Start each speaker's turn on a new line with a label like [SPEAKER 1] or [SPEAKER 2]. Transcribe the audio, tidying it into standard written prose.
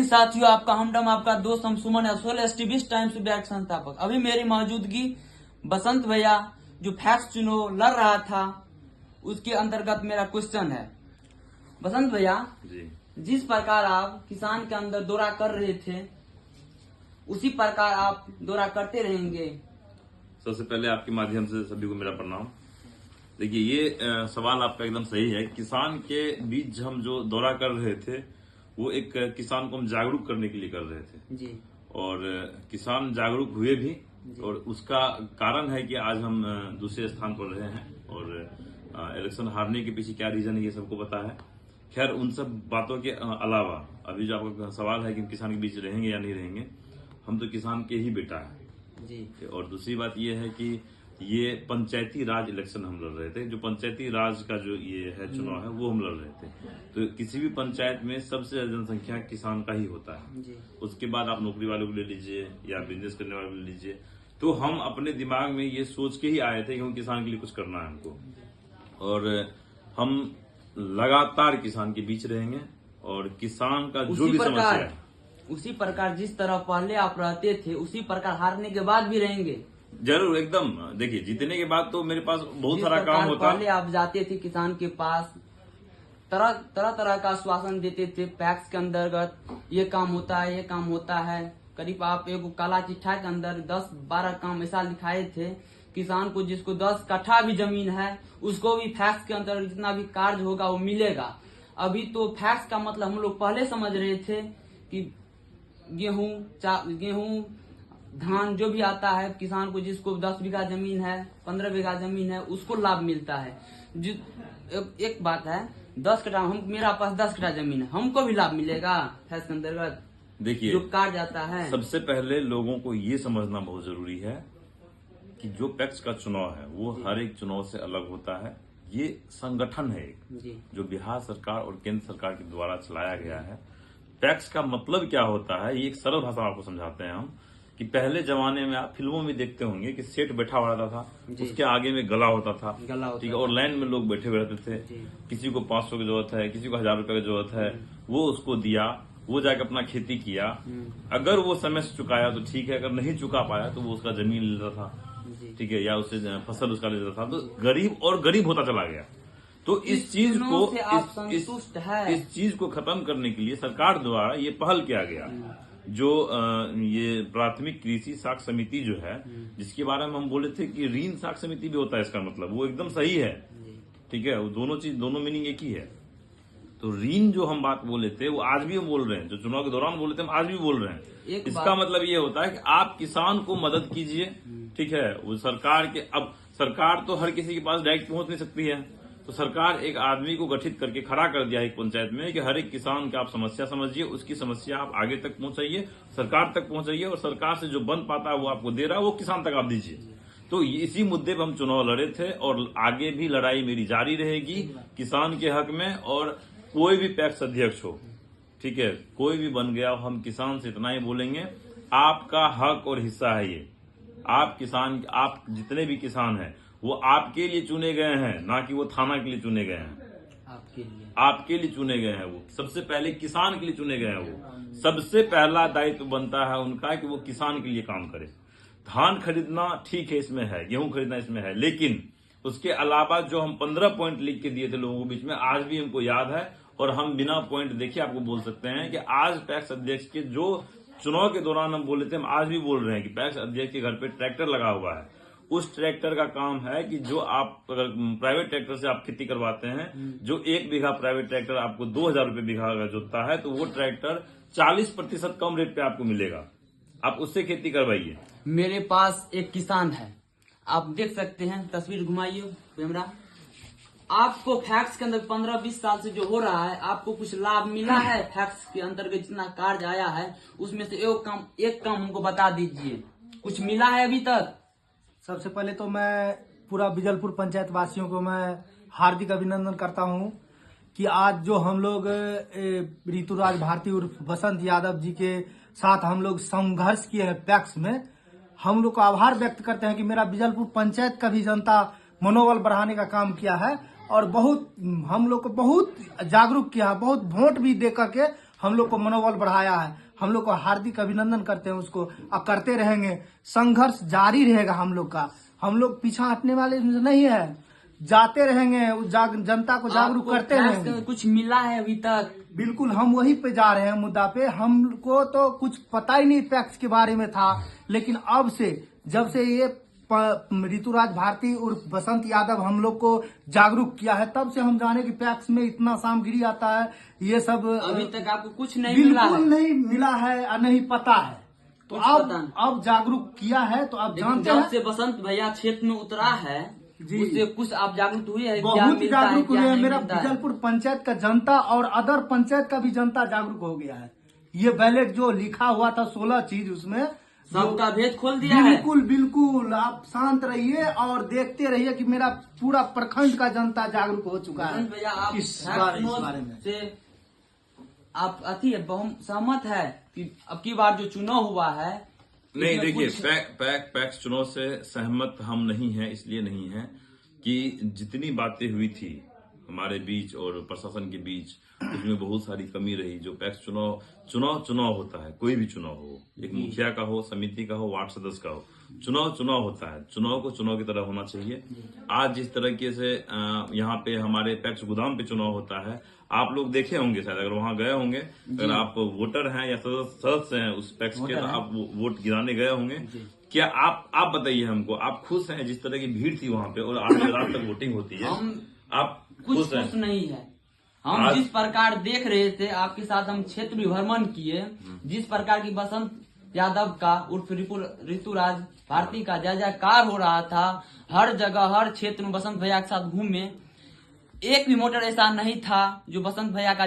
[SPEAKER 1] हिंद साथियों, आपका हमडम, आपका दोस्त हम सुमन असोल एसटीबीएस टाइम्स बैक संस्थापक। अभी मेरी मौजूदगी बसंत भैया जो फैक्स चुनाव लड़ रहा था उसके अंतर्गत मेरा क्वेश्चन है। बसंत भैया
[SPEAKER 2] जी,
[SPEAKER 1] जिस प्रकार आप किसान के अंदर दौरा कर रहे थे उसी प्रकार आप दौरा करते रहेंगे?
[SPEAKER 2] सबसे पहले आपके माध्यम से सभी को मेरा प्रणाम। देखिए, ये सवाल आपका एकदम सही है। किसान के बीच हम जो दौरा कर रहे थे वो एक किसान को हम जागरूक करने के लिए कर रहे थे
[SPEAKER 1] जी।
[SPEAKER 2] और किसान जागरूक हुए भी और उसका कारण है कि आज हम दूसरे स्थान पर रहे हैं और इलेक्शन हारने के पीछे क्या रीजन है ये सबको पता है। खैर, उन सब बातों के अलावा अभी जो आपका सवाल है कि किसान के बीच रहेंगे या नहीं रहेंगे, हम तो किसान के ही बेटा है
[SPEAKER 1] जी।
[SPEAKER 2] और दूसरी बात यह है कि ये पंचायती राज इलेक्शन हम लड़ रहे थे। जो पंचायती राज का जो ये है चुनाव है वो हम लड़ रहे थे। तो किसी भी पंचायत में सबसे ज्यादा जनसंख्या किसान का ही होता है
[SPEAKER 1] जी।
[SPEAKER 2] उसके बाद आप नौकरी वालों को ले लीजिए या बिजनेस करने वालों को ले लीजिए। तो हम अपने दिमाग में ये सोच के ही आए थे कि हम किसान के लिए कुछ करना है हमको, और हम लगातार किसान के बीच रहेंगे और किसान का जो भी समस्या है
[SPEAKER 1] उसी प्रकार जिस तरह पहले आप रहते थे उसी प्रकार हारने के बाद भी रहेंगे।
[SPEAKER 2] जरूर, एकदम। देखिए, जीतने के बाद तो मेरे पास बहुत सारा काम होता।
[SPEAKER 1] पहले आप जाते थे किसान के पास, तरह तरह का आश्वासन देते थे पैक्स के अंतर्गत, ये काम होता है, ये काम होता है। करीब आप एक काला चिट्ठा के अंदर 10-12 काम ऐसा लिखाए थे किसान को, जिसको 10 कट्ठा भी जमीन है उसको भी फैक्स के अंतर्गत जितना भी कार्य होगा वो मिलेगा। अभी तो फैक्स का मतलब हम लोग पहले समझ रहे थे कि गेहूं धान जो भी आता है किसान को, जिसको 10 बीघा जमीन है, 15 बीघा जमीन है, उसको लाभ मिलता है। एक बात है, 10 कट्ठा मेरा पास 10 कट्ठा जमीन है, हमको भी लाभ मिलेगा फैक्स के अंतर्गत?
[SPEAKER 2] देखिए,
[SPEAKER 1] जो कार्ड जाता है, सबसे
[SPEAKER 2] पहले लोगों को ये समझना बहुत जरूरी है कि जो पैक्स का चुनाव है वो हर एक चुनाव से अलग होता है। ये संगठन है एक जो बिहार सरकार और केंद्र सरकार के द्वारा चलाया गया है। पैक्स का मतलब क्या होता है, ये एक सरल भाषा में आपको समझाते हैं हम कि पहले जमाने में आप फिल्मों में देखते होंगे कि सेठ बैठा हुआ रहता था, उसके आगे में गला होता था, ठीक है, और लाइन में लोग बैठे हुए रहते थे। किसी को 500 की जरूरत है, किसी को 1000 रुपए की जरूरत है, वो उसको दिया, वो जाकर अपना खेती किया। अगर वो समय से चुकाया तो ठीक है, अगर नहीं चुका पाया तो वो उसका जमीन ले लेता था, ठीक है, या उससे फसल उसका ले लेता था। तो गरीब और गरीब होता चला गया। तो इस चीज को खत्म करने के लिए सरकार द्वारा ये पहल किया गया। जो ये प्राथमिक कृषि साख समिति जो है, जिसके बारे में हम बोले थे कि ऋण साख समिति भी होता है, इसका मतलब वो एकदम सही है, ठीक है, वो दोनों मीनिंग एक ही है। तो ऋण जो हम बात बोले थे वो आज भी हम बोल रहे हैं, जो चुनाव के दौरान बोले थे हम आज भी बोल रहे हैं। इसका मतलब ये होता है कि आप किसान को मदद कीजिए, ठीक है। वो सरकार के, अब सरकार तो हर किसी के पास डायरेक्ट पहुंच नहीं सकती है, तो सरकार एक आदमी को गठित करके खड़ा कर दिया है एक पंचायत में कि हर एक किसान की आप समस्या समझिए, उसकी समस्या आप आगे तक पहुंचाइए, सरकार तक पहुंचाइए, और सरकार से जो बन पाता है वो आपको दे रहा है वो किसान तक आप दीजिए। तो इसी मुद्दे पर हम चुनाव लड़े थे और आगे भी लड़ाई मेरी जारी रहेगी किसान के हक में। और कोई भी पैक्स अध्यक्ष हो, ठीक है, कोई भी बन गया, हम किसान से इतना ही बोलेंगे, आपका हक और हिस्सा है ये। आप किसान, आप जितने भी किसान हैं वो आपके लिए चुने गए हैं, ना कि वो थाना के लिए चुने गए हैं। आपके लिए चुने गए हैं। वो सबसे पहले किसान के लिए चुने गए हैं। वो सबसे पहला दायित्व बनता है उनका कि वो किसान के लिए काम करे। धान खरीदना ठीक है, इसमें है, गेहूं खरीदना इसमें है, लेकिन उसके अलावा जो हम 15 पॉइंट लिख के दिए थे लोगों के बीच में, आज भी हमको याद है और हम बिना पॉइंट देखे आपको बोल सकते हैं कि आज पैक्स अध्यक्ष के जो चुनाव के दौरान हम बोले थे, हम आज भी बोल रहे हैं कि पैक्स अध्यक्ष के घर पे ट्रैक्टर लगा हुआ है। उस ट्रैक्टर का काम है कि जो आप अगर प्राइवेट ट्रैक्टर से आप खेती करवाते हैं, जो 1 बीघा प्राइवेट ट्रैक्टर आपको 2000 रुपए बीघा अगर जोतता है, तो वो ट्रैक्टर 40% कम रेट पे आपको मिलेगा। आप उससे खेती करवाइए।
[SPEAKER 1] मेरे पास एक किसान है, आप देख सकते हैं, तस्वीर घुमाइए कैमरा। आपको फैक्स के अंदर 15-20 साल से जो हो रहा है, आपको कुछ लाभ मिला है? फैक्स के अंतर्गत जितना कार्य आया है उसमें से एक काम हमको बता दीजिए, कुछ मिला है अभी तक?
[SPEAKER 3] सबसे पहले तो मैं पूरा बिजलपुर पंचायत वासियों को मैं हार्दिक अभिनंदन करता हूं कि आज जो हम लोग ऋतुराज भारती उर्फ बसंत यादव जी के साथ हम लोग संघर्ष किए हैं पैक्स में, हम लोग को आभार व्यक्त करते हैं कि मेरा बिजलपुर पंचायत का भी जनता मनोबल बढ़ाने का काम किया है और बहुत हम लोग को बहुत जागरूक किया है, बहुत वोट भी दे करके हम लोग को मनोबल बढ़ाया है। हम लोग को हार्दिक अभिनंदन करते हैं उसको और करते रहेंगे। संघर्ष जारी रहेगा हम लोग का। हम लोग पीछा हटने वाले नहीं है, जाते रहेंगे, जनता को जागरूक करते रहेंगे।
[SPEAKER 1] कुछ मिला है अभी तक?
[SPEAKER 3] बिल्कुल, हम वही पे जा रहे हैं मुद्दा पे। हमको तो कुछ पता ही नहीं पैक्स के बारे में था, लेकिन अब से जब से ये ऋतुराज भारती और बसंत यादव हम लोग को जागरूक किया है, तब से हम जाने की पैक्स में इतना सामग्री आता है। ये सब
[SPEAKER 1] अभी तक आपको कुछ नहीं मिला है?
[SPEAKER 3] बिल्कुल नहीं मिला है और नहीं पता है। तो अब जागरूक किया है तो आप जानते हैं।
[SPEAKER 1] जब से बसंत भैया क्षेत्र में उतरा है उससे कुछ आप जागरूक हुए हैं?
[SPEAKER 3] बहुत जागरूक हुए हैं। मेरा बिजलपुर पंचायत का जनता और अदर पंचायत का भी जनता जागरूक हो गया है। ये बैलेट जो लिखा हुआ था 16 चीज, उसमें
[SPEAKER 1] सबका भेद खोल दिया है।
[SPEAKER 3] बिल्कुल बिल्कुल, आप शांत रहिए और देखते रहिए कि मेरा पूरा प्रखंड का जनता जागरूक हो चुका है
[SPEAKER 1] भैया। आप
[SPEAKER 3] इस बारे में
[SPEAKER 1] से आप बहुत सहमत है कि अब की बार जो चुनाव हुआ है?
[SPEAKER 2] नहीं, देखिए, पैक्स चुनाव से सहमत हम नहीं हैं। इसलिए नहीं है कि जितनी बातें हुई थी हमारे बीच और प्रशासन के बीच, उसमें बहुत सारी कमी रही। जो पैक्स चुनाव होता है, कोई भी चुनाव हो, एक मुखिया का हो, समिति का हो, वार्ड सदस्य का हो, चुनाव होता है। चुनाव को चुनाव की तरह होना चाहिए। आज जिस तरीके से यहाँ पे हमारे पैक्स गोदाम पे चुनाव होता है, आप लोग देखे होंगे शायद, अगर वहां गए होंगे, अगर आप वोटर हैं या सदस्य हैं उस पैक्स के, तो आप वोट गिराने गए होंगे। क्या आप बताइए हमको, आप खुश हैं जिस तरह की भीड़ थी वहां पे और 8 रात तक वोटिंग होती है? आप
[SPEAKER 1] कुछ खुश नहीं है। हम जिस प्रकार देख रहे थे आपके साथ, हम क्षेत्र भ्रमण किए, जिस प्रकार की बसंत यादव का उर्फ ऋतुराज भारती का जय जयकार हो रहा था, हर जगह हर क्षेत्र में बसंत भैया के साथ घूमे, एक भी मोटर ऐसा नहीं था जो बसंत भैया का